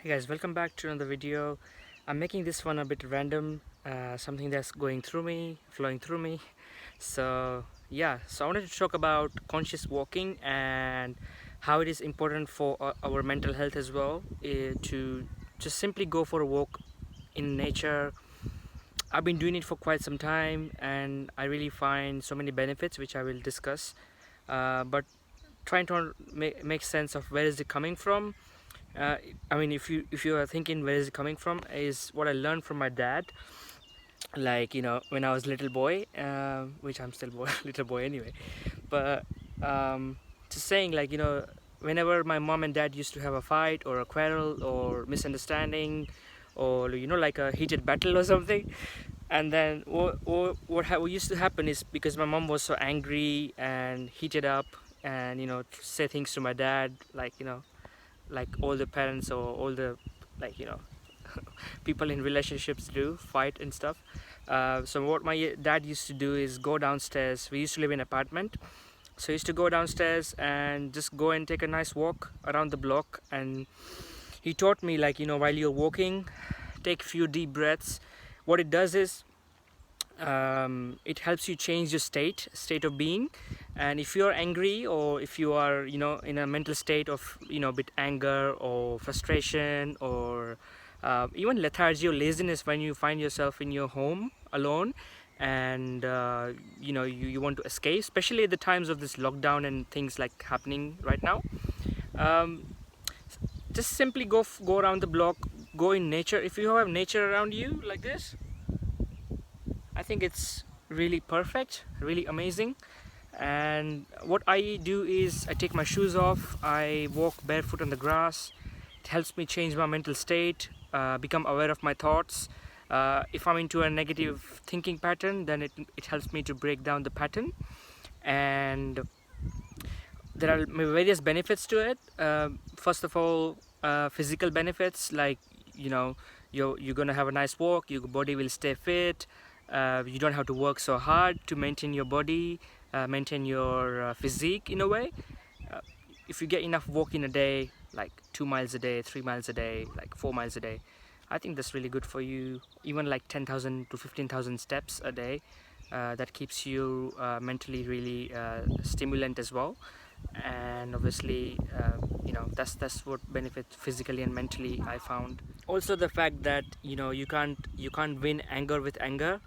Hey guys, welcome back to another video. I'm making this one a bit random, something that's going through me, flowing through me. So yeah, so I wanted to talk about conscious walking and how it is important for our mental health as well, to just simply go for a walk in nature. I've been doing it for quite some time and I really find so many benefits which I will discuss, but trying to make sense of where is it coming from. uh, I mean, if you are thinking where is it coming from, is what I learned from my dad. Like, when I was little boy, which I'm still little boy anyway. But just saying, like, whenever my mom and dad used to have a fight or a quarrel or misunderstanding, or like a heated battle or something, and then what used to happen is, because my mom was so angry and heated up, and say things to my dad, like like all the parents or all the, like people in relationships do, fight and stuff. So what my dad used to do is go downstairs. We used to live in an apartment, so he used to go downstairs and just go and take a nice walk around the block. And he taught me, like, while you're walking, take a few deep breaths. What it does is, it helps you change your state of being. And if you're angry, or if you are in a mental state of a bit anger or frustration, or even lethargy or laziness, when you find yourself in your home alone, and you want to escape, especially at the times of this lockdown and things like happening right now, um, just simply go around the block, go in nature. If you have nature around you like this, I think it's really perfect, really amazing. And what I do is, I take my shoes off, I walk barefoot on the grass. It helps me change my mental state, become aware of my thoughts. If I'm into a negative thinking pattern, then it helps me to break down the pattern. And there are various benefits to it. First of all, physical benefits, like, you know you're gonna have a nice walk, your body will stay fit. You don't have to work so hard to maintain your body, maintain your physique in a way. uh, if you get enough walk in a day, like 2 miles a day, 3 miles a day, like 4 miles a day, I think that's really good for you. Even like 10,000 to 15,000 steps a day, that keeps you mentally really stimulant as well. And obviously, that's what benefits physically and mentally, I found. Also, the fact that you can't win anger with anger,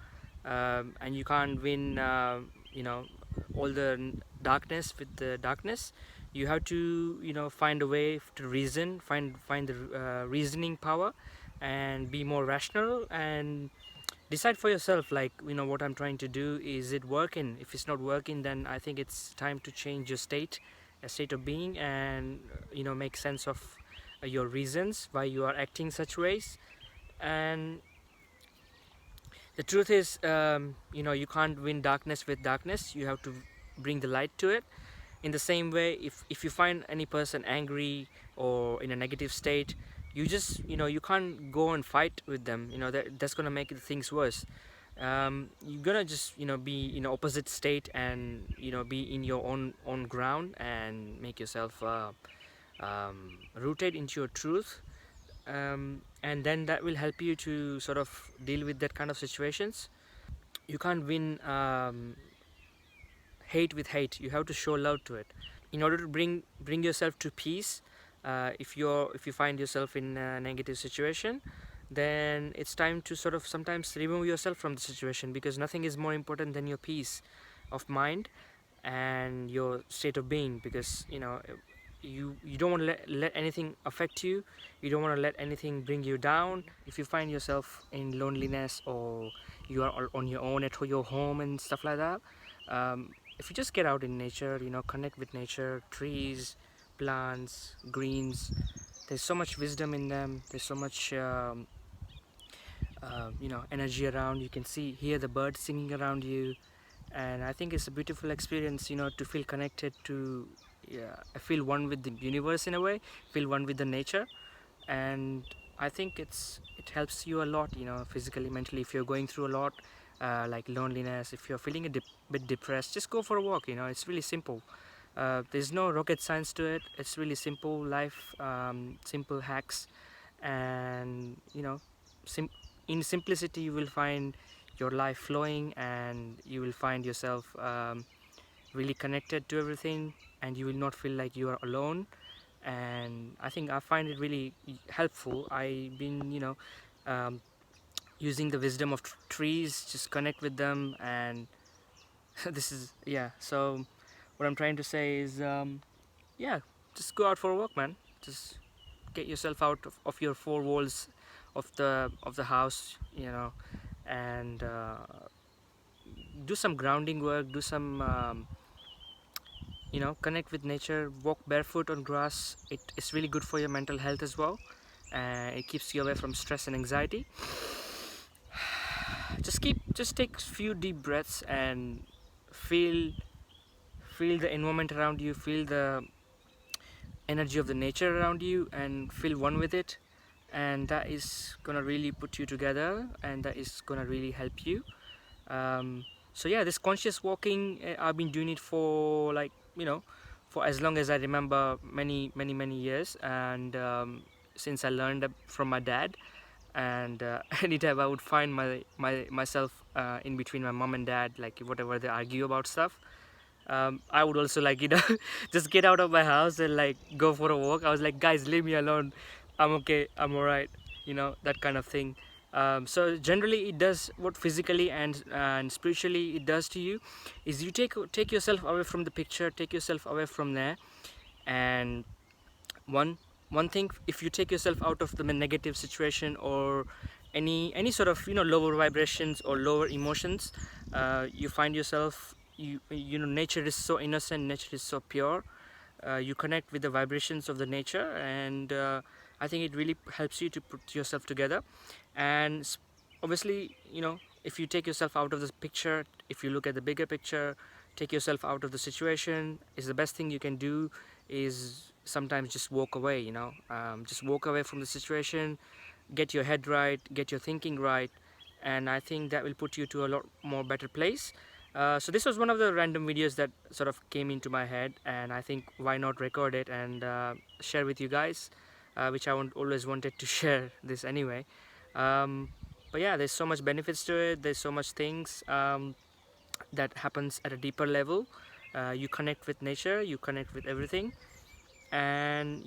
and you can't win all the darkness with the darkness. You have to find a way to reason, find the reasoning power, and be more rational, and decide for yourself, like, what I'm trying to do, is it working? If it's not working, then I think it's time to change your state of being, and make sense of your reasons why you are acting such ways. And the truth is, you can't win darkness with darkness. You have to bring the light to it. In the same way, if you find any person angry or in a negative state, you just you can't go and fight with them. That's gonna make things worse. You're gonna just be in opposite state, and be in your own ground, and make yourself rooted into your truth. And then that will help you to sort of deal with that kind of situations. You can't win hate with hate. You have to show love to it in order to bring yourself to peace. If you find yourself in a negative situation, then it's time to sort of sometimes remove yourself from the situation, because nothing is more important than your peace of mind and your state of being. Because you don't want to let anything affect you. You don't want to let anything bring you down. If you find yourself in loneliness, or you are on your own at your home and stuff like that, if you just get out in nature, connect with nature, trees, plants, greens, there's so much wisdom in them. There's so much energy around. You can hear the birds singing around you. And I think it's a beautiful experience, to feel connected to, yeah, I feel one with the universe in a way, feel one with the nature. And I think it helps you a lot, physically, mentally. If you're going through a lot, like loneliness, if you're feeling bit depressed, just go for a walk. It's really simple. There's no rocket science to it. It's really simple life, simple hacks. and sim- in simplicity you will find your life flowing, and you will find yourself really connected to everything, and you will not feel like you are alone. And I think I find it really helpful. I've been um, using the wisdom of trees, just connect with them. And this is, yeah, so what I'm trying to say is, yeah, just go out for a walk, man. Just get yourself out of your four walls of the house, and do some grounding work, do some connect with nature, walk barefoot on grass. It's really good for your mental health as well, and it keeps you away from stress and anxiety. Just take a few deep breaths and feel feel the environment around you, feel the energy of the nature around you, and feel one with it. And that is gonna really put you together, and that is gonna really help you. So yeah, this conscious walking, I've been doing it for, like, for as long as I remember, many years. And since I learned from my dad. And anytime I would find myself in between my mom and dad, like whatever they argue about stuff, I would also, like, just get out of my house and like go for a walk. I was like, guys, leave me alone. I'm okay. I'm alright. That kind of thing. So generally, it does what physically and spiritually it does to you, is you take yourself away from the picture, take yourself away from there. And one one thing, if you take yourself out of the negative situation, or any sort of lower vibrations or lower emotions, you find yourself, nature is so innocent, nature is so pure. You connect with the vibrations of the nature, and I think it really helps you to put yourself together. And obviously, if you take yourself out of the picture, if you look at the bigger picture, take yourself out of the situation, is the best thing you can do, is sometimes just walk away. Just walk away from the situation, get your head right, get your thinking right, and I think that will put you to a lot more better place. So this was one of the random videos that sort of came into my head, and I think why not record it and share with you guys, which always wanted to share this anyway. But yeah, there's so much benefits to it, there's so much things that happens at a deeper level. You connect with nature, you connect with everything. And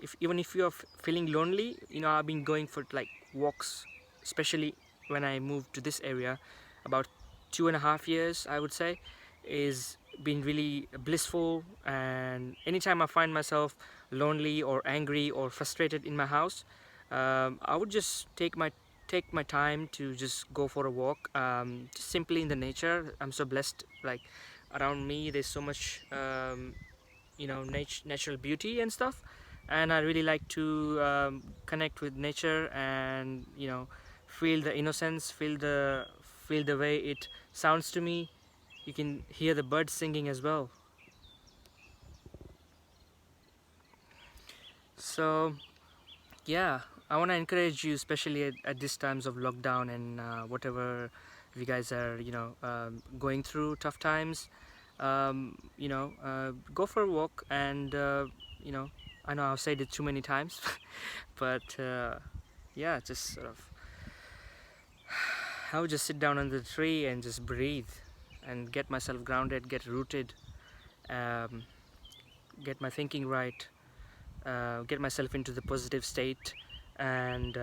if even if you're feeling lonely, I've been going for like walks, especially when I moved to this area about 2.5 years, I would say, is been really blissful. And anytime I find myself lonely or angry or frustrated in my house, I would just take my time to just go for a walk, just simply in the nature. I'm so blessed, like, around me there's so much natural beauty and stuff. And I really like to connect with nature, and feel the innocence, feel the way it sounds to me. You can hear the birds singing as well. So yeah, I want to encourage you, especially at these times of lockdown, and whatever you guys are going through tough times. Go for a walk. And you know I know I've said it too many times, but yeah, just sort of, I would just sit down under the tree and just breathe, and get myself grounded, get rooted, um, get my thinking right, get myself into the positive state. And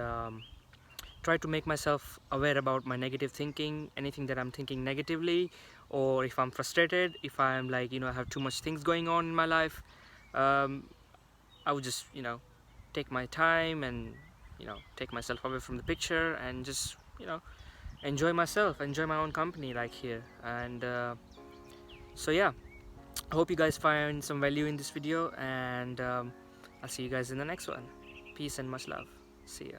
try to make myself aware about my negative thinking, anything that I'm thinking negatively, or if I'm frustrated, if I'm like, I have too much things going on in my life. um, I would just take my time, and take myself away from the picture, and just enjoy myself, enjoy my own company, like here. And so yeah, I hope you guys find some value in this video, and I'll see you guys in the next one. Peace and much love. See ya.